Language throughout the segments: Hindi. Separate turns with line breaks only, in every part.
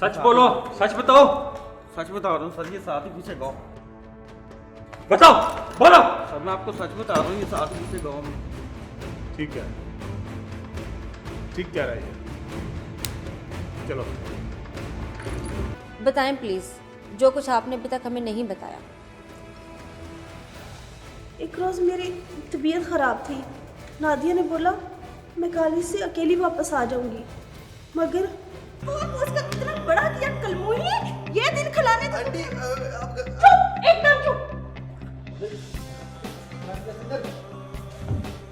सच बोलो, सच बताओ।
सच बता रहा हूँ सर, ये 7 ही पीछे गाँव।
बताओ, बोलो।
सर मैं आपको सच बता रहा हूँ, ये 7 ही पीछे गाँव में।
ठीक है, ठीक कह रहा है ये। चलो
बताएं प्लीज़, जो कुछ आपने अभी तक हमें नहीं बताया।
एक रोज़ मेरी तबीयत ख़राब थी। नादिया ने बोला मैं कॉलेज से अकेली वापस आ जाऊंगी, मगर तो उसका इतना बड़ा दिया कलमुही ये दिन खिलाने चुप, एकदम चुप।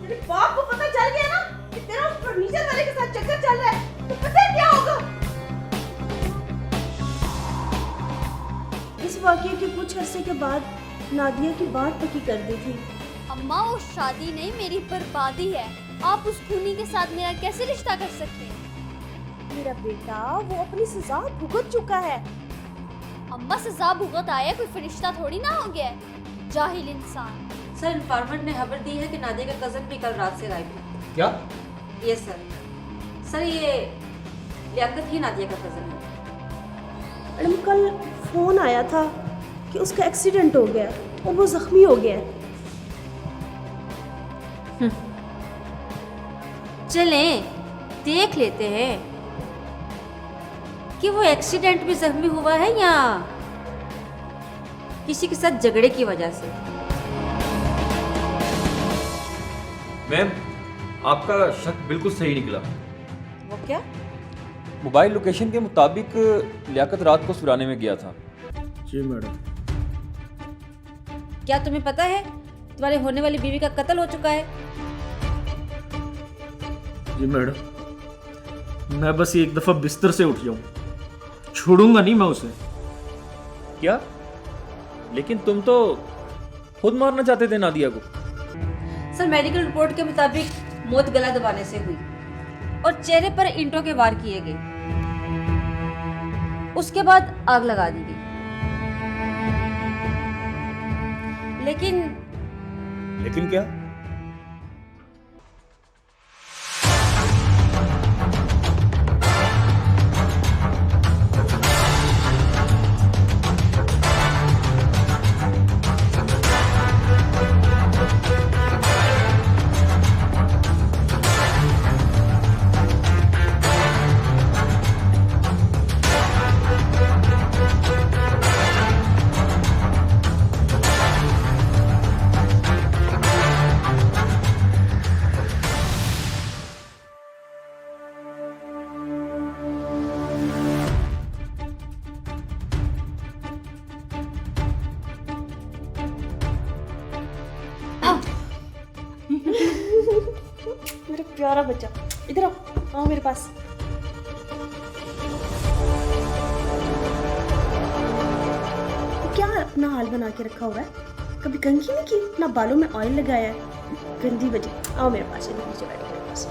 तेरे बाप को पता चल गया ना कि तेरा उस फर्नीचर वाले के साथ चक्कर चल रहा है, तो पता है क्या होगा। इस वाकये के कुछ अरसे के बाद नादिया की बात पक्की कर दी थी।
अम्मा वो शादी नहीं मेरी बर्बादी है। आप उस खूनी के साथ मेरा कैसे रिश्ता कर सकते हैं?
मेरा बेटा वो अपनी सजा भुगत चुका है।
अम्मा सजा भुगत आया, कोई फरिश्ता थोड़ी ना हो गया है। जाहिल इंसान।
सर, इन्फॉर्मेंट ने खबर दी है कि नादिया का कज़न भी कल रात से गायब है।
क्या?
ये सर ये लियाकत ही नादिया का कज़न है।
मैडम कल फ़ोन आया था कि उसका एक्सीडेंट हो गया और वो ज़ख्मी हो गया है।
चलें देख लेते हैं कि वो एक्सीडेंट में जख्मी हुआ है या किसी के साथ झगड़े की वजह से।
मैम, आपका शक बिल्कुल सही निकला।
वो क्या?
मोबाइल लोकेशन के मुताबिक लियाकत रात को सुराने में गया था।
जी मैडम।
क्या तुम्हें पता है तुम्हारे होने वाली बीवी का कत्ल हो चुका है?
जी मैडम, मैं बस एक दफ़ा बिस्तर से उठ जाऊं, छोड़ूंगा नहीं मैं उसे।
क्या? लेकिन तुम तो खुद मारना चाहते थे नादिया को।
सर, मेडिकल रिपोर्ट के मुताबिक मौत गला दबाने से हुई और चेहरे पर ईंटों के वार किए गए। उसके बाद आग लगा दी गई।
लेकिन क्या?
मेरा प्यारा बच्चा, इधर आओ मेरे पास। क्या अपना हाल बना के रखा हुआ है? कभी कंघी नहीं की, ना बालों में ऑयल लगाया है। गंदी बच्ची, आओ मेरे पास, इधर नीचे बैठो मेरे पास।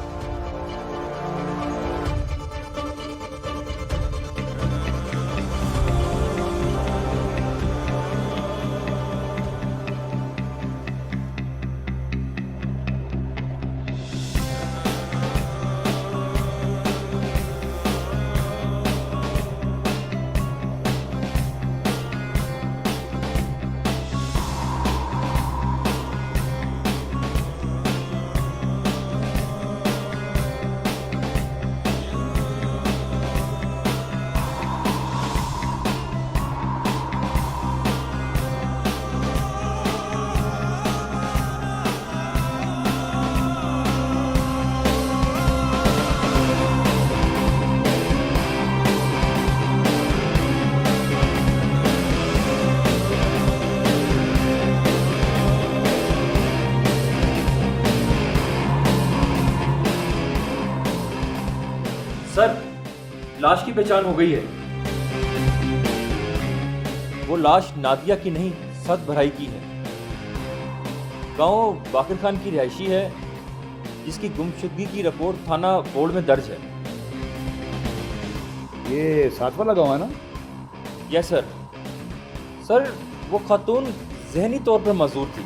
सर, लाश की पहचान हो गई है। वो लाश नादिया की नहीं, सद भराई की है। गांव बाकिर खान की रिहायशी है, जिसकी गुमशुदगी की रिपोर्ट थाना बोर्ड में दर्ज है।
ये 7 वाला गाँव है ना?
Yes sir. सर, वो खातून जहनी तौर पर मजबूर थी।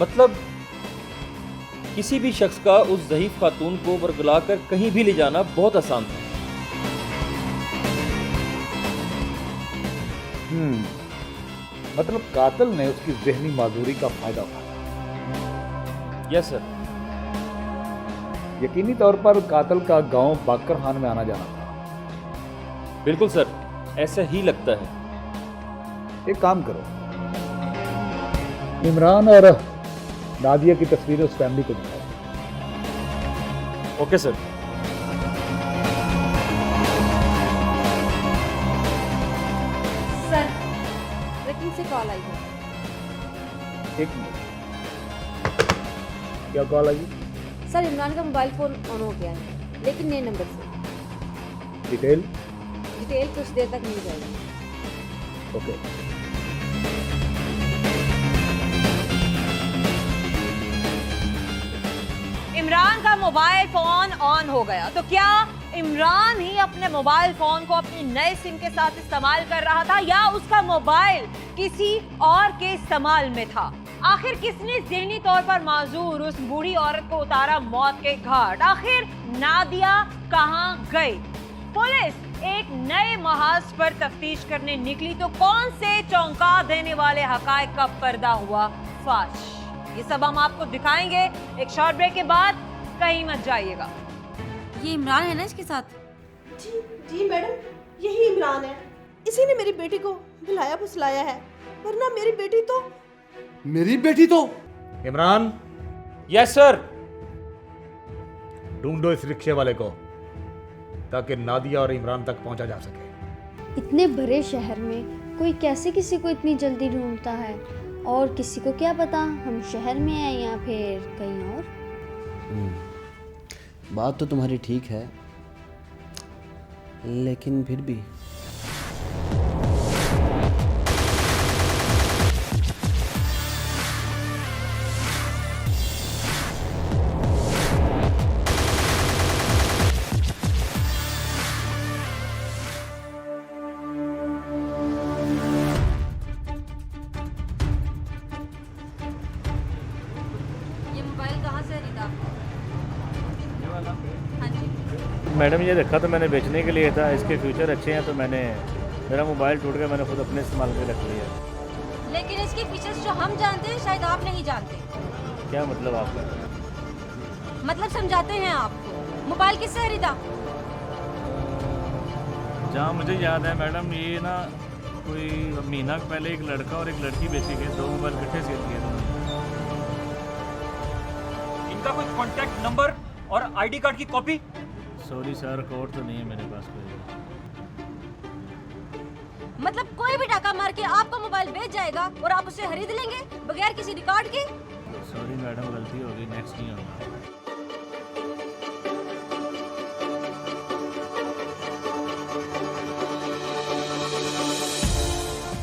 मतलब किसी भी शख्स का उस ज़ईफ खातून को बरगला कर कहीं भी ले जाना बहुत आसान था।
मतलब कातिल ने उसकी जहनी माजूरी का फायदा उठाया।
Yes sir.
यकीनी तौर पर कातिल का गांव बाकर खान में आना जाना था।
बिल्कुल सर, ऐसा ही लगता है।
एक काम करो, इमरान और नादिया की तस्वीरें उस फैमिली को दिखाओ।
Okay sir.
सर रकीब से कॉल आई है।
एक मिनट, क्या कॉल आई?
सर इमरान का मोबाइल फ़ोन ऑन हो गया है, लेकिन नए नंबर से।
डिटेल?
डिटेल कुछ देर तक मिल जाएगी।
ओके।
इमरान का मोबाइल फोन ऑन हो गया, तो क्या इमरान ही अपने मोबाइल फोन को अपनी नए सिम के साथ इस्तेमाल कर रहा था या उसका मोबाइल किसी और के इस्तेमाल में था? आखिर किसने ज़हनी तौर पर माजूर उस बूढ़ी औरत को उतारा मौत के घाट? आखिर नादिया कहां गई? पुलिस एक नए महाज पर तफ्तीश करने निकली तो कौन से चौंका देने वाले हकायक का पर्दा हुआ फाश? ये सब हम आपको दिखाएंगे एक शॉर्ट ब्रेक के बाद। कहीं मत जाइएगा।
ये इमरान है ना इसके साथ?
जी जी मैडम, यही इमरान है। इसी ने मेरी बेटी को बुलाया फुसलाया है, वरना मेरी बेटी तो
इमरान,
यस सर।
ढूंढो इस रिक्शे वाले को ताकि नादिया और इमरान तक पहुंचा जा सके।
इतने बड़े शहर में कोई कैसे किसी को इतनी जल्दी ढूंढता है? और किसी को क्या पता हम शहर में हैं या फिर कहीं और।
बात तो तुम्हारी ठीक है, लेकिन फिर भी
ये मोबाइल कहाँ से खरीदा? हाँ जी।
मैडम ये रखा तो मैंने बेचने के लिए था, इसके फ्यूचर अच्छे हैं तो मेरा मोबाइल टूट गया, मैंने खुद अपने इस्तेमाल के रख लिया।
लेकिन इसके फीचर्स जो हम जानते हैं शायद आप नहीं जानते।
क्या मतलब आपका?
मतलब समझाते हैं आपको। मोबाइल किससे खरीदा?
जहाँ मुझे याद है मैडम, ये ना कोई महीना पहले एक लड़का और एक लड़की बेची गए, 2 मोबाइल इकट्ठे से दिए थे।
इनका कोई कॉन्टैक्ट नंबर और आईडी कार्ड की कॉपी?
सॉरी सर, कोड तो नहीं है मेरे पास कोई।
मतलब कोई भी टाका मार के आपका मोबाइल बेच जाएगा और आप उसे खरीद लेंगे बगैर किसी रिकॉर्ड के?
सॉरी मैडम, गलती हो गई, नेक्स्ट नहीं होगा।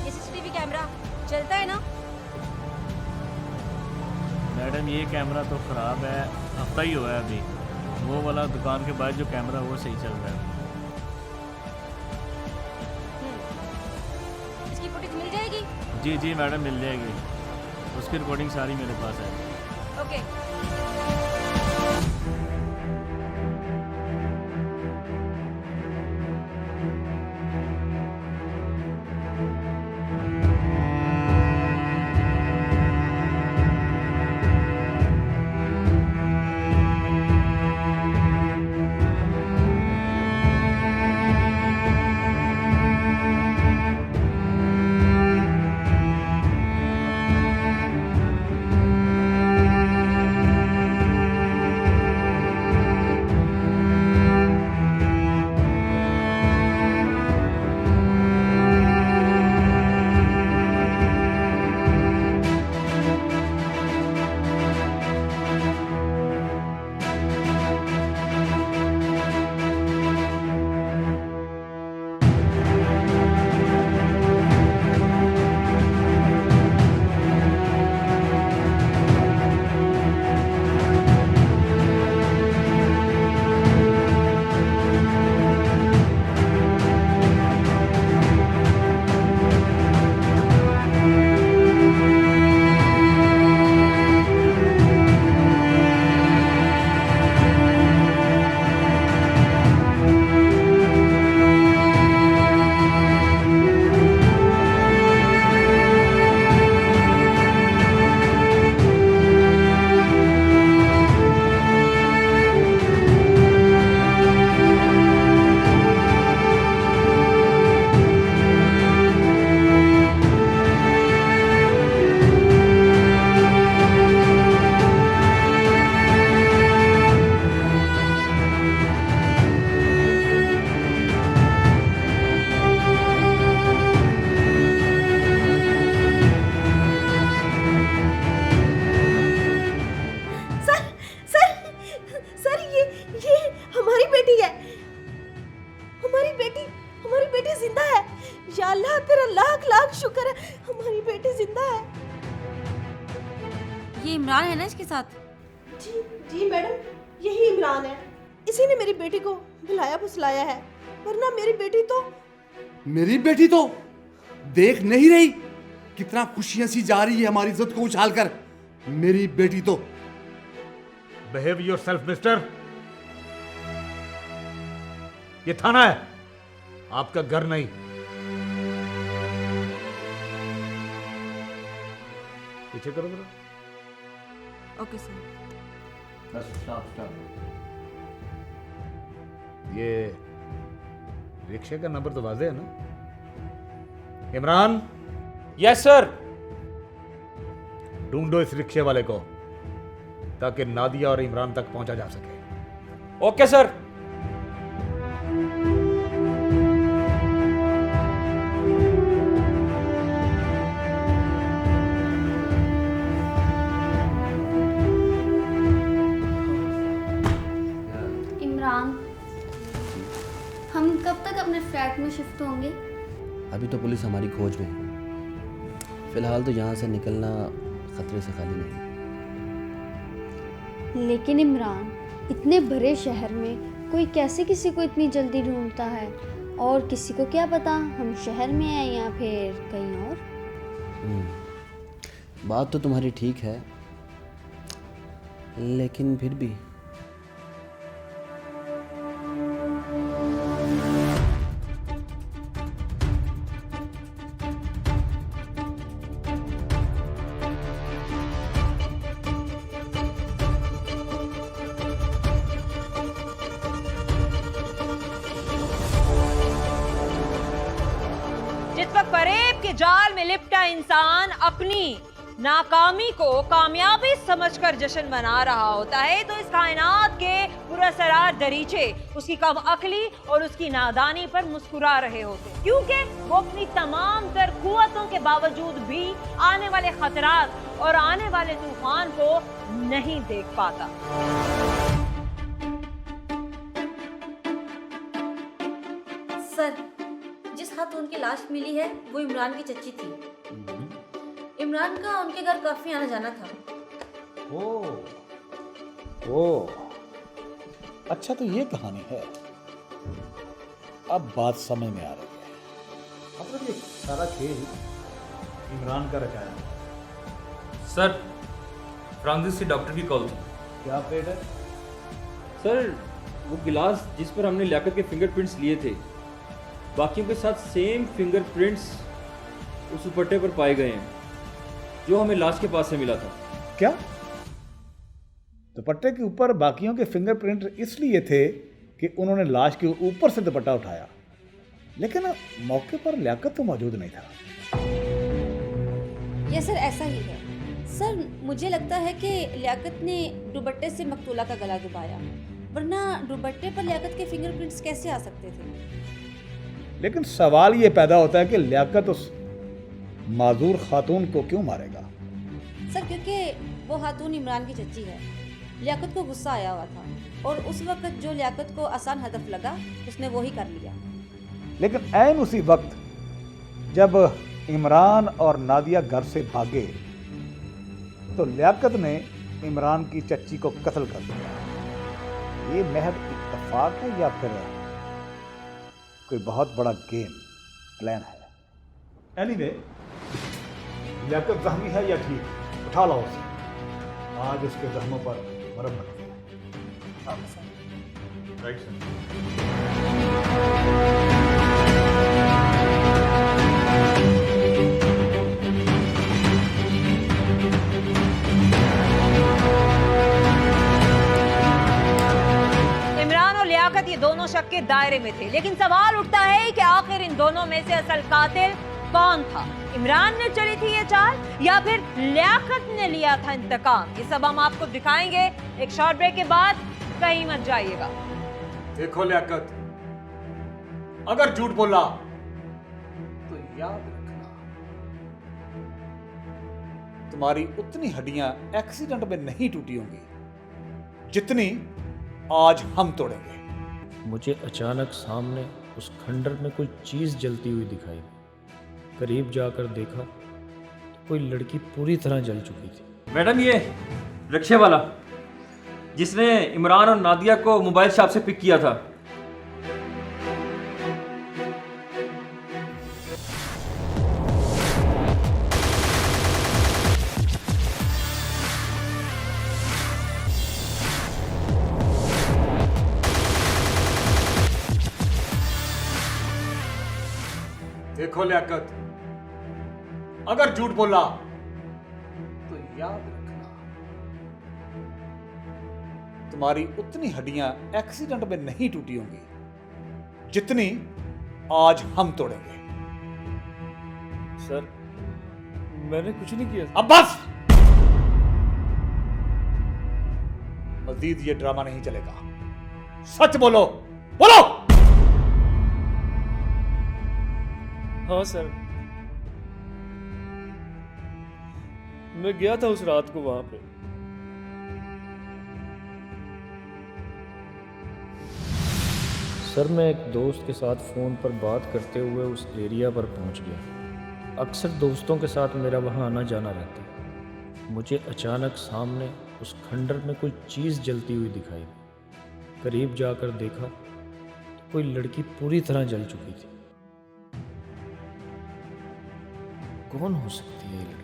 ये सीसीटीवी कैमरा चलता है ना?
मैडम ये कैमरा तो ख़राब है, हफ्ता ही हुआ है अभी। वो वाला दुकान के बाद जो कैमरा वो सही चल रहा है।
इसकी फुटेज मिल जाएगी?
जी जी मैडम, मिल जाएगी, उसकी रिकॉर्डिंग सारी मेरे पास है।
ओके। साथ?
जी जी मैडम, यही इमरान है। इसी ने मेरी बेटी को बुलाया फुसलाया है, वरना मेरी बेटी तो
देख नहीं रही कितना खुशियां सी जा रही है हमारी इज्जत को उछाल कर। मेरी बेटी तो
बिहेव योरसेल्फ मिस्टर। ये थाना है, आपका घर नहीं। पीछे करो जरा।
Okay sir.
Bus stop.
ये रिक्शे का नंबर तो वाज़ेह है ना? Imran,
yes sir.
ढूंढो इस रिक्शे वाले को ताकि नादिया और इमरान तक पहुंचा जा सके।
Okay sir.
इमरान, हम कब तक अपने फ्लैट में शिफ्ट होंगे?
अभी तो पुलिस हमारी खोज में है। फिलहाल तो यहाँ से निकलना खतरे से खाली नहीं।
लेकिन इमरान, इतने बड़े शहर में कोई कैसे किसी को इतनी जल्दी ढूंढता है? और किसी को क्या पता हम शहर में हैं या फिर कहीं और।
बात तो तुम्हारी ठीक है, लेकिन फिर भी
जिस वक्त फरेब के जाल में लिपटा इंसान अपनी नाकामी को कामयाबी समझकर जश्न मना रहा होता है, तो इस कायनात के पुरअसरार दरीचे उसकी कम अक्ली और उसकी नादानी पर मुस्कुरा रहे होते हैं, क्योंकि वो अपनी तमाम तर कुव्वतों के बावजूद भी आने वाले खतरात और आने वाले तूफान को नहीं देख पाता।
सर, जिस खातून की लाश मिली है वो इमरान की चच्ची थी। इमरान का उनके घर काफी आना जाना था।
ओ, अच्छा तो ये कहानी है। अब बात समझ में आ रही है। मतलब ये सारा खेल इमरान का रचाया है।
सर, फ्रांसिस से डॉक्टर की कॉल थी।
क्या अपडेट है?
सर, वो गिलास जिस पर हमने लियाकत के फिंगरप्रिंट्स लिए थे, बाकियों के साथ सेम फिंगरप्रिंट्स उस दुपट्टे पर पाए गए हैं जो हमें लाश के पास से मिला था।
क्या दुपट्टे के ऊपर बाकियों के फिंगरप्रिंट इसलिए थे कि उन्होंने लाश के ऊपर से दुपट्टा उठाया, लेकिन मौके पर लियाकत तो मौजूद नहीं था।
ये सर ऐसा ही है। सर, मुझे लगता है कि लियाकत ने दुपट्टे से मकतूला का गला दबाया, वरना दुपट्टे पर लियाकत के फिंगरप्रिंट्स कैसे आ सकते थे?
लेकिन सवाल ये पैदा होता है कि लियाकत उस माजूर खातून को क्यों मारेगा?
सर, क्योंकि वो खातून इमरान की चच्ची है। लियाकत को गुस्सा आया हुआ था और उस वक्त जो लियाकत को आसान हदफ लगा उसने वो ही कर लिया।
लेकिन ऐन उसी वक्त जब इमरान और नादिया घर से भागे तो लियाकत ने इमरान की चच्ची को कत्ल कर दिया। ये महज इत्तेफाक है या फिर कोई बहुत बड़ा गेम प्लान है? एनीवे, लियाकत जख्मी है या ठीक? उठा लो उसे। आज उसके जख्मों पर मरहम लगा। Right sir.
इमरान और लियाकत ये दोनों शक के दायरे में थे, लेकिन सवाल उठता है कि आखिर इन दोनों में से असल कातिल कौन था? इमरान ने चली थी ये चाल या फिर लियाकत ने लिया था इंतकाम? ये सब हम आपको दिखाएंगे एक शॉर्ट ब्रेक के बाद। कहीं मत जाइएगा।
देखो लियाकत, अगर झूठ बोला तो याद रखना तुम्हारी उतनी हड्डियां एक्सीडेंट में नहीं टूटी होंगी जितनी आज हम तोड़ेंगे।
मुझे अचानक सामने उस खंडर में कोई चीज़ जलती हुई दिखाई। करीब जाकर देखा तो कोई लड़की पूरी तरह जल चुकी थी।
मैडम, ये रिक्शे वाला जिसने इमरान और नादिया को मोबाइल शॉप से पिक किया था।
देखो लियाकत, अगर झूठ बोला तो याद रखना तुम्हारी उतनी हड्डियां एक्सीडेंट में नहीं टूटी होंगी जितनी आज हम तोड़ेंगे।
सर मैंने कुछ नहीं किया।
अब बस, मजीद ये ड्रामा नहीं चलेगा। सच बोलो, बोलो।
हाँ सर, मैं गया था उस रात को वहां पे। सर मैं एक दोस्त के साथ फ़ोन पर बात करते हुए उस एरिया पर पहुंच गया। अक्सर दोस्तों के साथ मेरा वहां आना जाना रहता है। मुझे अचानक सामने उस खंडर में कोई चीज़ जलती हुई दिखाई दी। करीब जाकर देखा तो कोई लड़की पूरी तरह जल चुकी थी। कौन हो सकती है ये लड़की?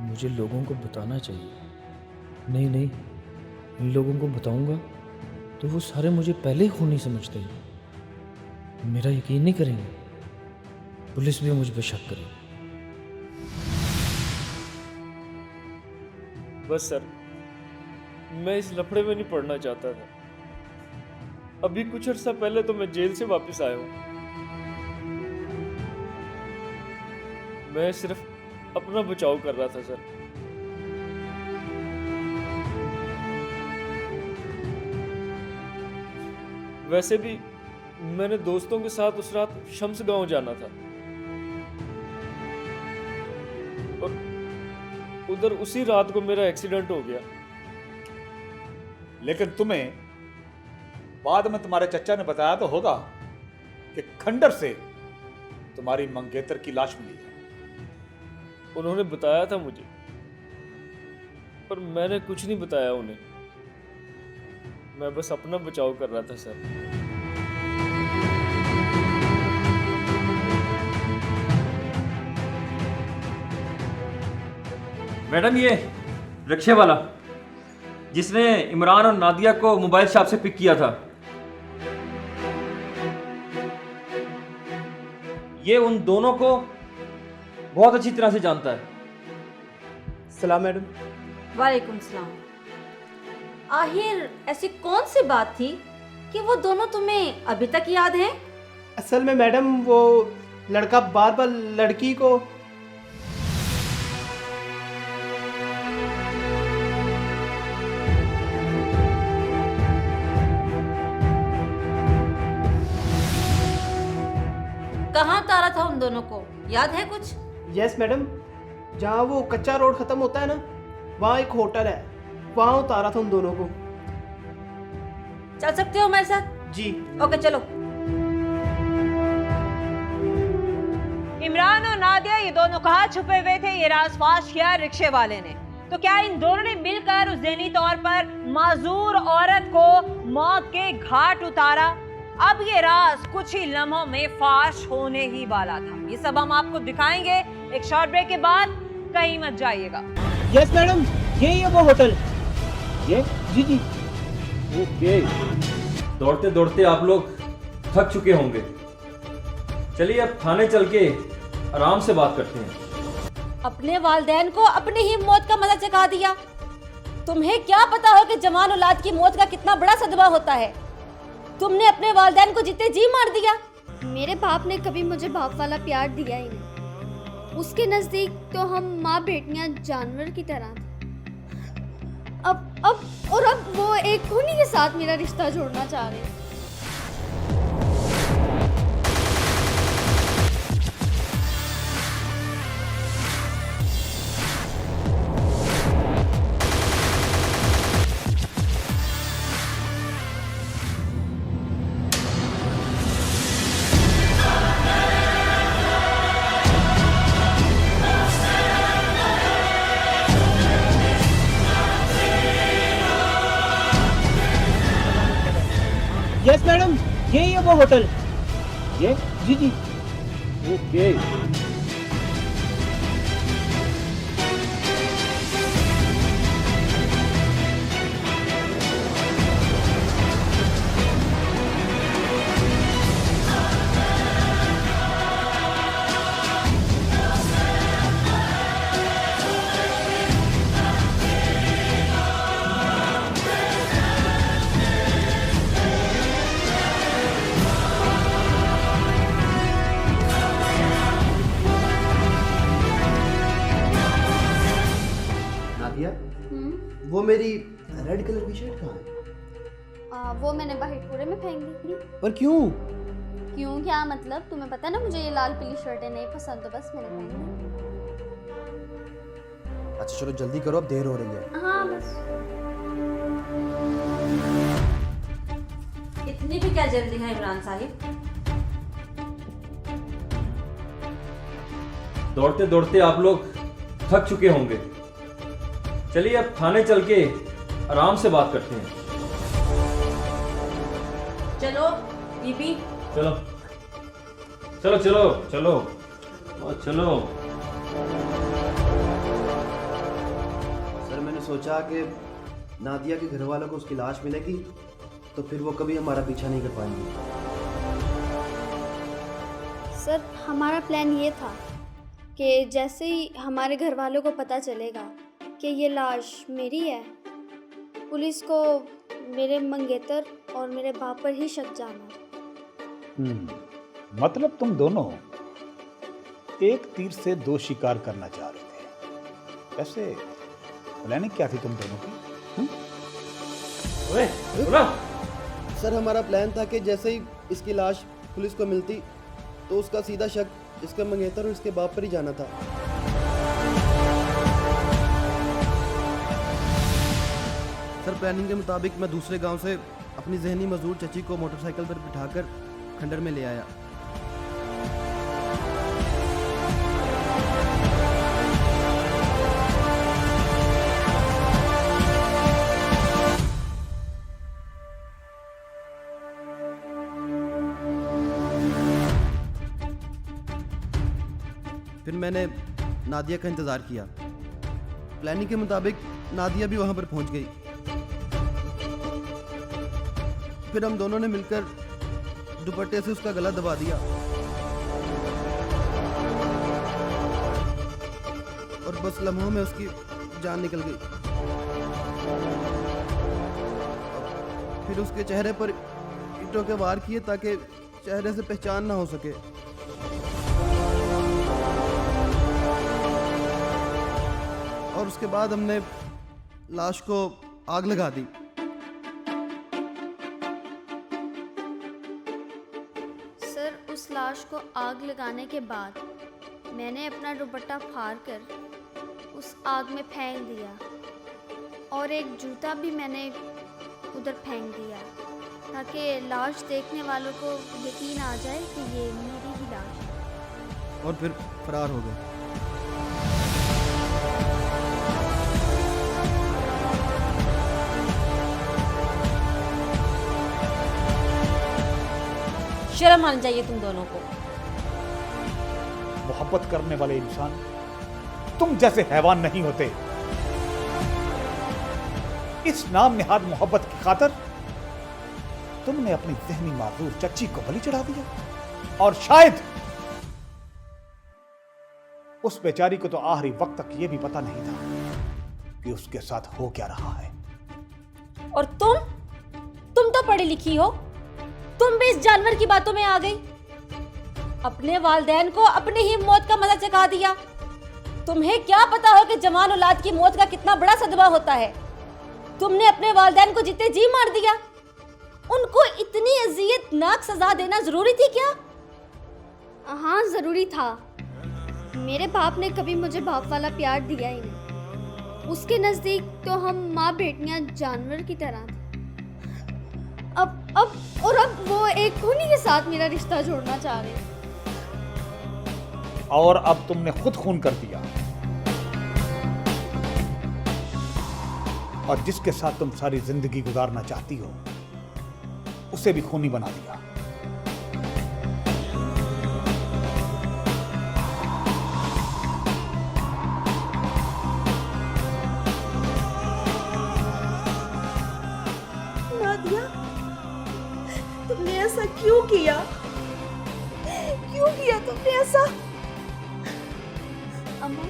मुझे लोगों को बताना चाहिए। नहीं, इन लोगों को बताऊंगा तो वो सारे मुझे पहले ही खूनी समझते हैं। मेरा यकीन नहीं करेंगे, पुलिस भी मुझ पर शक करेगी। बस सर, मैं इस लफड़े में नहीं पड़ना चाहता था। अभी कुछ अर्सा पहले तो मैं जेल से वापस आया हूँ। मैं सिर्फ अपना बचाव कर रहा था सर। वैसे भी मैंने दोस्तों के साथ उस रात शम्स गांव जाना था और उधर उसी रात को मेरा एक्सीडेंट हो गया।
लेकिन तुम्हें बाद में तुम्हारे चचा ने बताया तो होगा कि खंडर से तुम्हारी मंगेतर की लाश मिली है।
उन्होंने बताया था मुझे, पर मैंने कुछ नहीं बताया उन्हें। मैं बस अपना बचाव कर रहा था सर।
मैडम ये रिक्शे वाला जिसने इमरान और नादिया को मोबाइल शॉप से पिक किया था, ये उन दोनों को बहुत अच्छी तरह से जानता है।
सलाम मैडम।
वालेकुम सलाम। आखिर ऐसी कौन सी बात थी कि वो दोनों तुम्हें अभी तक याद हैं?
असल में मैडम वो लड़का बार बार लड़की को
कहाँ उतारा था उन दोनों को, याद है कुछ?
यस मैडम, जहाँ वो कच्चा रोड खत्म होता है ना, वहाँ एक होटल है, वहाँ उतारा था उन दोनों को।
चल सकते हो हमारे साथ?
जी
ओके चलो।
इमरान और नादिया ये दोनों कहाँ छुपे हुए थे, ये राज फाश किया रिक्शे वाले ने। तो क्या इन दोनों ने मिलकर उस ज़हनी तौर पर माजूर औरत को मौत के घाट उतारा? अब ये राज कुछ ही लम्हों में फाश होने ही वाला था। ये सब हम आपको दिखाएंगे एक शॉर्ट ब्रेक के बाद। कहीं मत जाइएगा।
यस मैडम, यही है वो होटल। ये जी जी।
ओके, दौड़ते दौड़ते आप लोग थक चुके होंगे। चलिए अब थाने चल के आराम से बात करते हैं।
अपने वालिदैन को अपनी ही मौत का मजा चखा दिया। तुम्हें क्या पता हो कि जवान औलाद की मौत का कितना बड़ा सदमा होता है। तुमने अपने वालिदैन को जीते जी मार दिया।
मेरे बाप ने कभी मुझे बाप वाला प्यार दिया ही नहीं। उसके नज़दीक तो हम माँ बेटियाँ जानवर की तरह थे। अब वो एक खूनी के साथ मेरा रिश्ता जोड़ना चाह रहे हैं।
यस मैडम, यही है वो होटल।
ये
जी जी।
ओके।
नादिया, वो मेरी रेड कलर की शर्ट कहाँ है?
वो मैंने बाहर कूड़े में फेंक दी।
पर क्यों?
क्यों क्या मतलब? तुम्हें पता है ना मुझे ये लाल पीली शर्टें नहीं पसंद, तो बस मैंने फेंक दी।
अच्छा चलो जल्दी करो, अब देर हो रही है।
हाँ बस।
इतनी भी क्या जल्दी है इमरान साहिब?
दौड़ते दौड़ते आप लोग थक चुके होंगे। चलिए अब थाने चल के आराम से बात करते हैं।
चलो बीबी।
चलो चलो चलो चलो चलो।
सर मैंने सोचा कि नादिया के घर वालों को उसकी लाश मिलेगी तो फिर वो कभी हमारा पीछा नहीं कर पाएंगे।
सर हमारा प्लान ये था कि जैसे ही हमारे घर वालों को पता चलेगा कि ये लाश मेरी है, पुलिस को मेरे मंगेतर और मेरे बाप पर ही शक जाना।
मतलब तुम दोनों एक तीर से दो शिकार करना चाह रहे थे। वैसे प्लानिंग क्या थी तुम दोनों की?
ओए, सुना?
सर हमारा प्लान था कि जैसे ही इसकी लाश पुलिस को मिलती तो उसका सीधा शक इसका मंगेतर और इसके बाप पर ही जाना था। सर प्लानिंग के मुताबिक मैं दूसरे गांव से अपनी जहनी मजदूर चची को मोटरसाइकिल पर बिठाकर खंडर में ले आया। फिर मैंने नादिया का इंतज़ार किया। प्लानिंग के मुताबिक नादिया भी वहां पर पहुंच गई। फिर हम दोनों ने मिलकर दुपट्टे से उसका गला दबा दिया और बस लम्हों में उसकी जान निकल गई। फिर उसके चेहरे पर ईंटों के वार किए ताकि चेहरे से पहचान ना हो सके। और उसके बाद हमने लाश को आग लगा दी।
सर उस लाश को आग लगाने के बाद मैंने अपना दुपट्टा फाड़ कर उस आग में फेंक दिया और एक जूता भी मैंने उधर फेंक दिया ताकि लाश देखने वालों को यकीन आ जाए कि ये मेरी ही लाश है।
और फिर फरार हो गए।
शर्म आनी चाहिए तुम दोनों को।
मोहब्बत करने वाले इंसान तुम जैसे हैवान नहीं होते। इस नाम निहाद मोहब्बत की खातिर तुमने अपनी जहनी माजूर चच्ची को बलि चढ़ा दिया और शायद उस बेचारी को तो आखिरी वक्त तक यह भी पता नहीं था कि उसके साथ हो क्या रहा है।
और तुम तो पढ़ी लिखी हो, तुम भी इस जानवर की बातों में आ गई। अपने वालिदैन को अपनी ही मौत का मजा चखा दिया। तुम्हें क्या पता हो कि जवान औलाद की मौत का कितना बड़ा सदमा होता है। तुमने अपने वालिदैन को जीते जी मार दिया। उनको इतनी अजियतनाक सजा देना जरूरी थी क्या?
हाँ जरूरी था। मेरे बाप ने कभी मुझे बाप वाला प्यार दिया ही नहीं। उसके नजदीक तो हम माँ बेटियां जानवर की तरह थे। अब वो एक खूनी के साथ मेरा रिश्ता जोड़ना चाह रहे हैं।
और अब तुमने खुद खून कर दिया और जिसके साथ तुम सारी जिंदगी गुजारना चाहती हो उसे भी खूनी बना दिया।
नादिया, तुमने ऐसा क्यों किया? क्यों किया तुमने ऐसा?
अम्मा,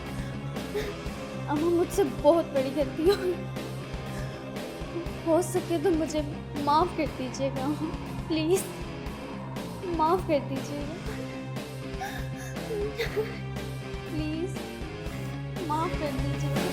अम्मा मुझसे बहुत बड़ी गलती हुई। हो सके तो मुझे माफ़ कर दीजिएगा, प्लीज़ माफ़ कर दीजिएगा, प्लीज़ माफ़ कर दीजिएगा।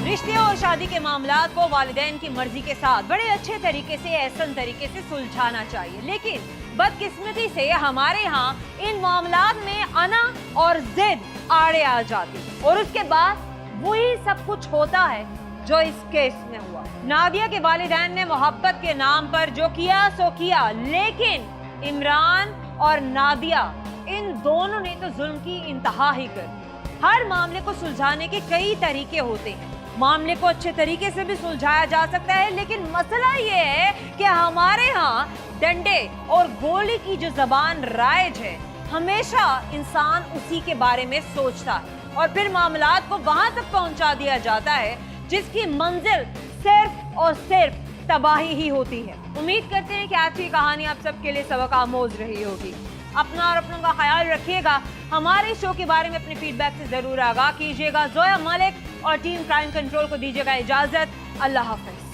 रिश्ते और शादी के मामलात को वालिदैन की मर्जी के साथ बड़े अच्छे तरीके से, एहसन तरीके से सुलझाना चाहिए, लेकिन बदकिस्मती से हमारे यहाँ इन मामलात में अना और जिद आड़े आ जाती और उसके बाद वही सब कुछ होता है जो इस केस में हुआ। नादिया के वालिदैन ने मोहब्बत के नाम पर जो किया सो किया, लेकिन इमरान और नादिया इन दोनों ने तो जुल्म की इंतहा ही कर दी। हर मामले को सुलझाने के कई तरीके होते हैं, मामले को अच्छे तरीके से भी सुलझाया जा सकता है, लेकिन मसला ये है कि हमारे यहाँ डंडे और गोली की जो जबान राइज है, हमेशा इंसान उसी के बारे में सोचता है और फिर मामलात को वहां तक पहुंचा दिया जाता है जिसकी मंजिल सिर्फ और सिर्फ तबाही ही होती है। उम्मीद करते हैं कि आज की कहानी आप सबके लिए सबक आमोज रही होगी। अपना और अपनों का ख्याल रखिएगा। हमारे शो के बारे में अपने फीडबैक से जरूर आगाह कीजिएगा। जोया मलिक और टीम क्राइम कंट्रोल को दीजिएगा इजाजत। अल्लाह हाफिज।